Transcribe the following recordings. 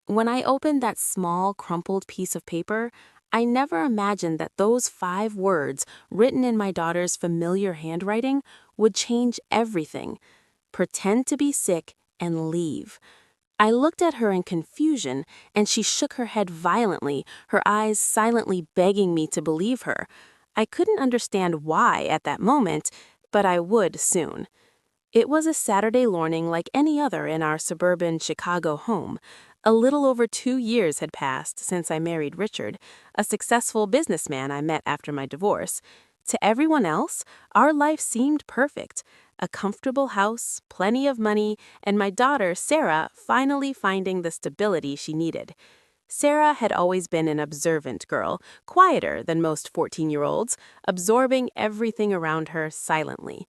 When I opened that small, crumpled piece of paper, I never imagined that those 5 words, written in my daughter's familiar handwriting, would change everything. Pretend to be sick and leave. I looked at her in confusion, and she shook her head violently, her eyes silently begging me to believe her. I couldn't understand why at that moment, but I would soon. It was a Saturday morning like any other in our suburban Chicago home. A little over 2 years had passed since I married Richard, a successful businessman I met after my divorce. To everyone else, our life seemed perfect. A comfortable house, plenty of money, and my daughter, Sarah, finally finding the stability she needed. Sarah had always been an observant girl, quieter than most 14-year-olds, absorbing everything around her silently.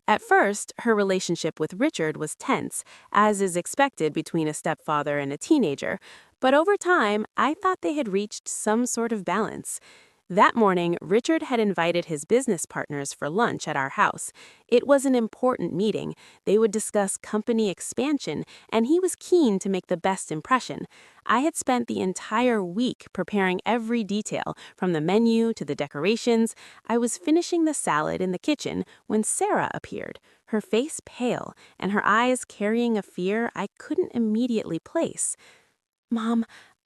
At first, her relationship with Richard was tense, as is expected between a stepfather and a teenager, but over time, I thought they had reached some sort of balance. That morning, Richard had invited his business partners for lunch at our house. It was an important meeting. They would discuss company expansion, and he was keen to make the best impression. I had spent the entire week preparing every detail, from the menu to the decorations. I was finishing the salad in the kitchen when Sarah appeared, her face pale and her eyes carrying a fear I couldn't immediately place. "Mom,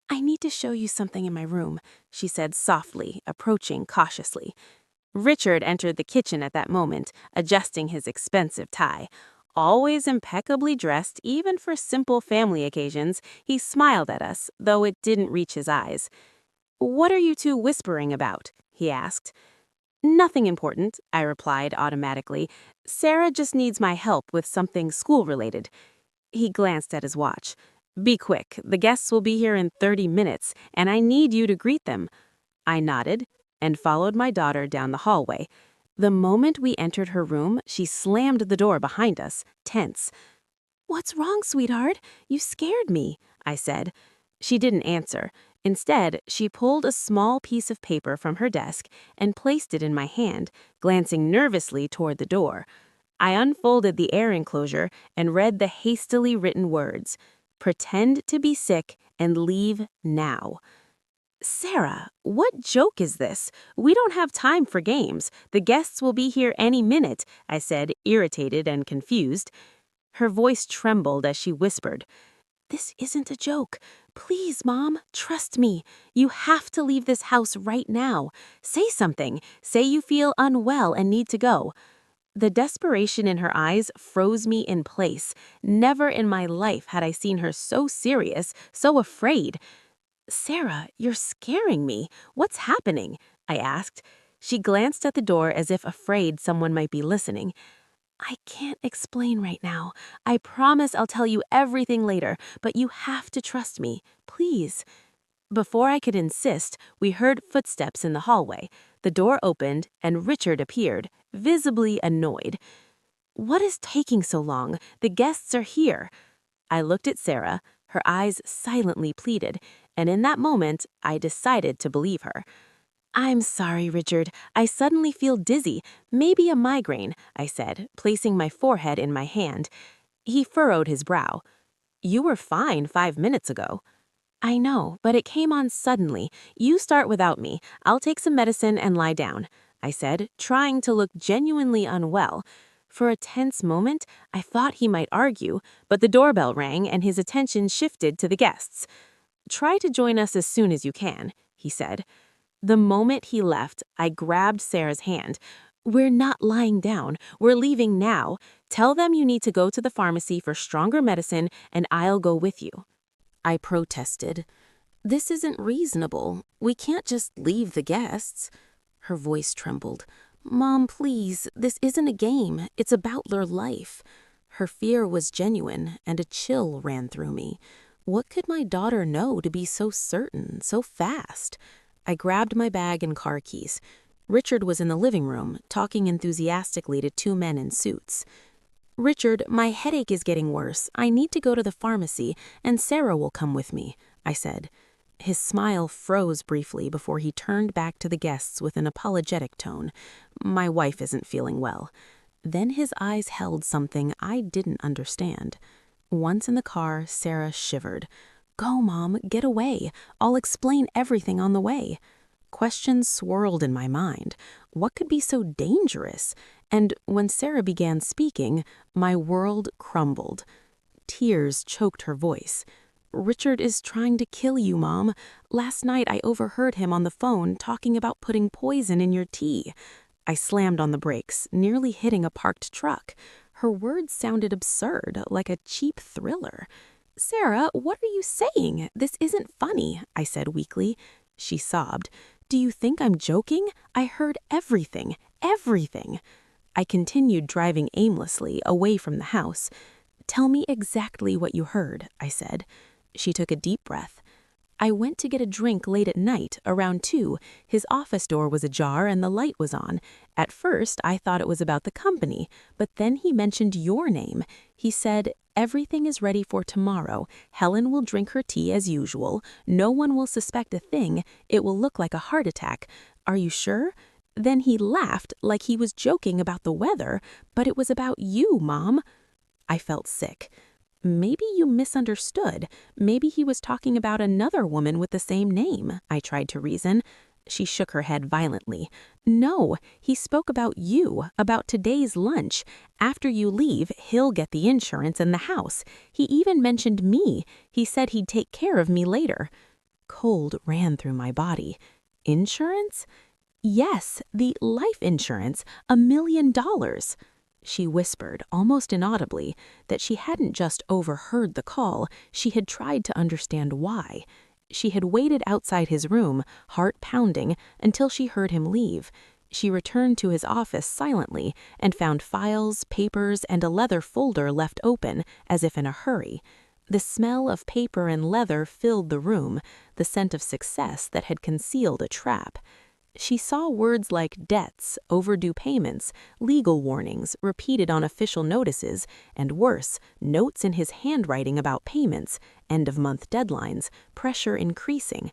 I need to show you something in my room," she said softly, approaching cautiously. Richard entered the kitchen at that moment, adjusting his expensive tie. Always impeccably dressed, even for simple family occasions, he smiled at us, though it didn't reach his eyes. "What are you two whispering about?" he asked. "Nothing important," I replied automatically. "Sarah just needs my help with something school-related." He glanced at his watch. "Be quick, the guests will be here in 30 minutes, and I need you to greet them." I nodded and followed my daughter down the hallway. The moment we entered her room, she slammed the door behind us, tense. "What's wrong, sweetheart? You scared me," I said. She didn't answer. Instead, she pulled a small piece of paper from her desk and placed it in my hand, glancing nervously toward the door. I unfolded the air enclosure and read the hastily written words: "Pretend to be sick and leave now." "Sarah, what joke is this? We don't have time for games. The guests will be here any minute," I said, irritated and confused. Her voice trembled as she whispered, "This isn't a joke. Please, Mom, trust me. You have to leave this house right now. Say something. Say you feel unwell and need to go." The desperation in her eyes froze me in place. Never in my life had I seen her so serious, so afraid. "Sarah, you're scaring me. What's happening?" I asked. She glanced at the door as if afraid someone might be listening. "I can't explain right now. I promise I'll tell you everything later, but you have to trust me. Please." Before I could insist, we heard footsteps in the hallway. The door opened, and Richard appeared, visibly annoyed. "What is taking so long? The guests are here." I looked at Sarah. Her eyes silently pleaded, and in that moment, I decided to believe her. "I'm sorry, Richard. I suddenly feel dizzy. Maybe a migraine," I said, placing my forehead in my hand. He furrowed his brow. "You were fine 5 minutes ago." "I know, but it came on suddenly. You start without me. I'll take some medicine and lie down," I said, trying to look genuinely unwell. For a tense moment, I thought he might argue, but the doorbell rang and his attention shifted to the guests. "Try to join us as soon as you can," he said. The moment he left, I grabbed Sarah's hand. "We're not lying down. We're leaving now. Tell them you need to go to the pharmacy for stronger medicine, and I'll go with you." I protested. "This isn't reasonable. We can't just leave the guests." Her voice trembled. "Mom, please, this isn't a game. It's about their life." Her fear was genuine, and a chill ran through me. What could my daughter know to be so certain, so fast? I grabbed my bag and car keys. Richard was in the living room, talking enthusiastically to 2 men in suits. "Richard, my headache is getting worse. I need to go to the pharmacy, and Sarah will come with me," I said. His smile froze briefly before he turned back to the guests with an apologetic tone. "My wife isn't feeling well." Then his eyes held something I didn't understand. Once in the car, Sarah shivered. Go, Mom, get away. I'll explain everything on the way. Questions swirled in my mind. What could be so dangerous? And when Sarah began speaking, my world crumbled. Tears choked her voice. Richard is trying to kill you, Mom. Last night I overheard him on the phone talking about putting poison in your tea. I slammed on the brakes, nearly hitting a parked truck. Her words sounded absurd, like a cheap thriller. Sarah, what are you saying? This isn't funny, I said weakly. She sobbed. Do you think I'm joking? I heard everything, everything. I continued driving aimlessly away from the house. Tell me exactly what you heard, I said. She took a deep breath. I went to get a drink late at night, around 2. His office door was ajar and the light was on. At first, I thought it was about the company, but then he mentioned your name. He said, everything is ready for tomorrow. Helen will drink her tea as usual. No one will suspect a thing. It will look like a heart attack. Are you sure? Then he laughed like he was joking about the weather, but it was about you, Mom. I felt sick. Maybe you misunderstood. Maybe he was talking about another woman with the same name, I tried to reason. She shook her head violently. No, he spoke about you, about today's lunch. After you leave, he'll get the insurance and the house. He even mentioned me. He said he'd take care of me later. Cold ran through my body. Insurance? Yes, the life insurance, $1 million. She whispered, almost inaudibly, that she hadn't just overheard the call, she had tried to understand why. She had waited outside his room, heart pounding, until she heard him leave. She returned to his office silently and found files, papers, and a leather folder left open, as if in a hurry. The smell of paper and leather filled the room, the scent of success that had concealed a trap. She saw words like debts, overdue payments, legal warnings repeated on official notices, and worse, notes in his handwriting about payments, end-of-month deadlines, pressure increasing.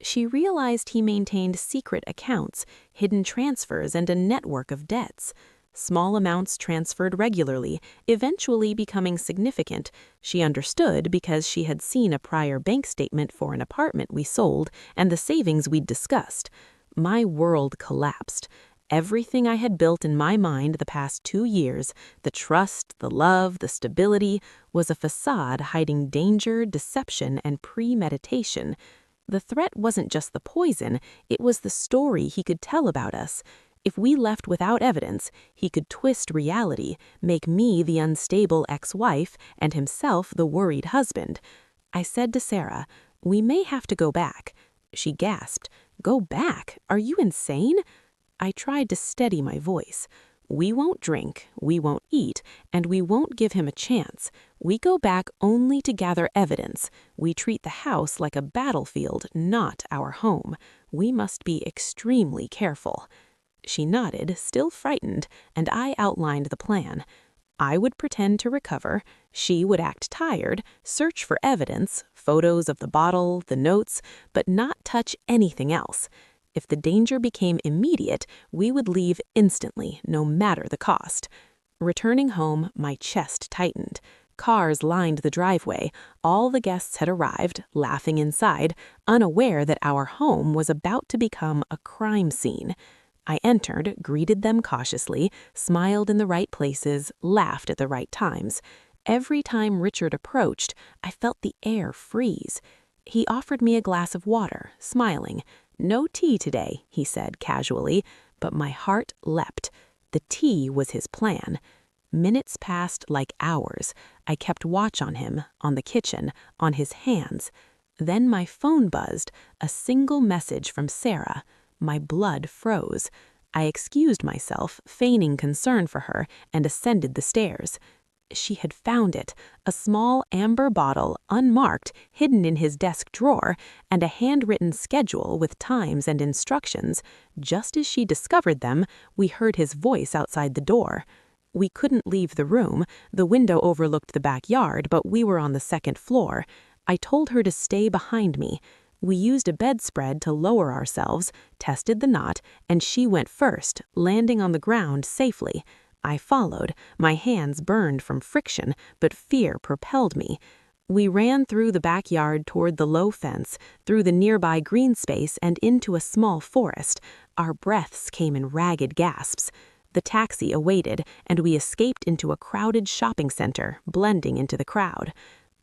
She realized he maintained secret accounts, hidden transfers, and a network of debts. Small amounts transferred regularly, eventually becoming significant. She understood because she had seen a prior bank statement for an apartment we sold and the savings we'd discussed. My world collapsed. Everything I had built in my mind the past 2 years, the trust, the love, the stability, was a facade hiding danger, deception, and premeditation. The threat wasn't just the poison, it was the story he could tell about us. If we left without evidence, he could twist reality, make me the unstable ex-wife and himself the worried husband. I said to Sarah, "We may have to go back." She gasped. Go back? Are you insane? I tried to steady my voice. We won't drink, we won't eat, and we won't give him a chance. We go back only to gather evidence. We treat the house like a battlefield, not our home. We must be extremely careful. She nodded, still frightened, and I outlined the plan. I would pretend to recover, she would act tired, search for evidence, photos of the bottle, the notes, but not touch anything else. If the danger became immediate, we would leave instantly, no matter the cost. Returning home, my chest tightened. Cars lined the driveway. All the guests had arrived, laughing inside, unaware that our home was about to become a crime scene. I entered, greeted them cautiously, smiled in the right places, laughed at the right times. Every time Richard approached, I felt the air freeze. He offered me a glass of water, smiling. No tea today, he said casually, but my heart leapt. The tea was his plan. Minutes passed like hours. I kept watch on him, on the kitchen, on his hands. Then my phone buzzed, a single message from Sarah. My blood froze. I excused myself, feigning concern for her, and ascended the stairs. She had found it, a small amber bottle, unmarked, hidden in his desk drawer, and a handwritten schedule with times and instructions. Just as she discovered them, we heard his voice outside the door. We couldn't leave the room. The window overlooked the backyard, but we were on the 2nd floor. I told her to stay behind me. We used a bedspread to lower ourselves, tested the knot, and she went first, landing on the ground safely. I followed. My hands burned from friction, but fear propelled me. We ran through the backyard toward the low fence, through the nearby green space and into a small forest. Our breaths came in ragged gasps. The taxi awaited, and we escaped into a crowded shopping center, blending into the crowd.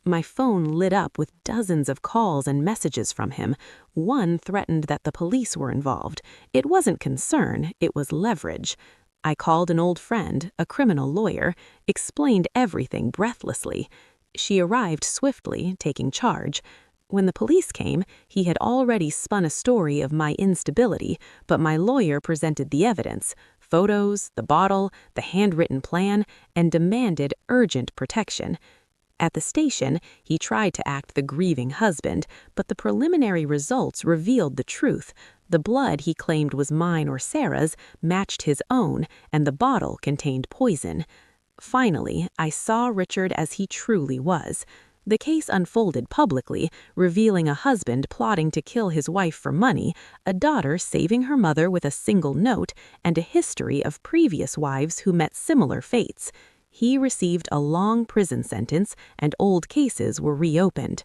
My phone lit up with dozens of calls and messages from him. One threatened that the police were involved. It wasn't concern, it was leverage. I called an old friend, a criminal lawyer, explained everything breathlessly. She arrived swiftly, taking charge. When the police came, he had already spun a story of my instability, but my lawyer presented the evidence, photos, the bottle, the handwritten plan, and demanded urgent protection. At the station, he tried to act the grieving husband, but the preliminary results revealed the truth. The blood he claimed was mine or Sarah's matched his own, and the bottle contained poison. Finally, I saw Richard as he truly was. The case unfolded publicly, revealing a husband plotting to kill his wife for money, a daughter saving her mother with a single note, and a history of previous wives who met similar fates. He received a long prison sentence, and old cases were reopened.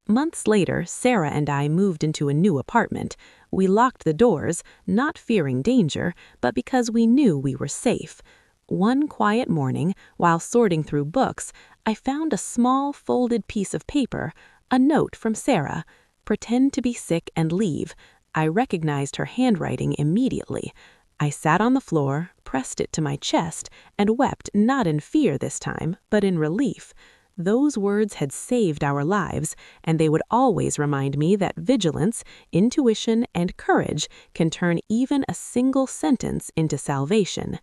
Months later, Sarah and I moved into a new apartment. We locked the doors, not fearing danger, but because we knew we were safe. One quiet morning, while sorting through books, I found a small folded piece of paper, a note from Sarah. "Pretend to be sick and leave." I recognized her handwriting immediately. I sat on the floor, pressed it to my chest, and wept not in fear this time, but in relief. Those words had saved our lives, and they would always remind me that vigilance, intuition, and courage can turn even a single sentence into salvation.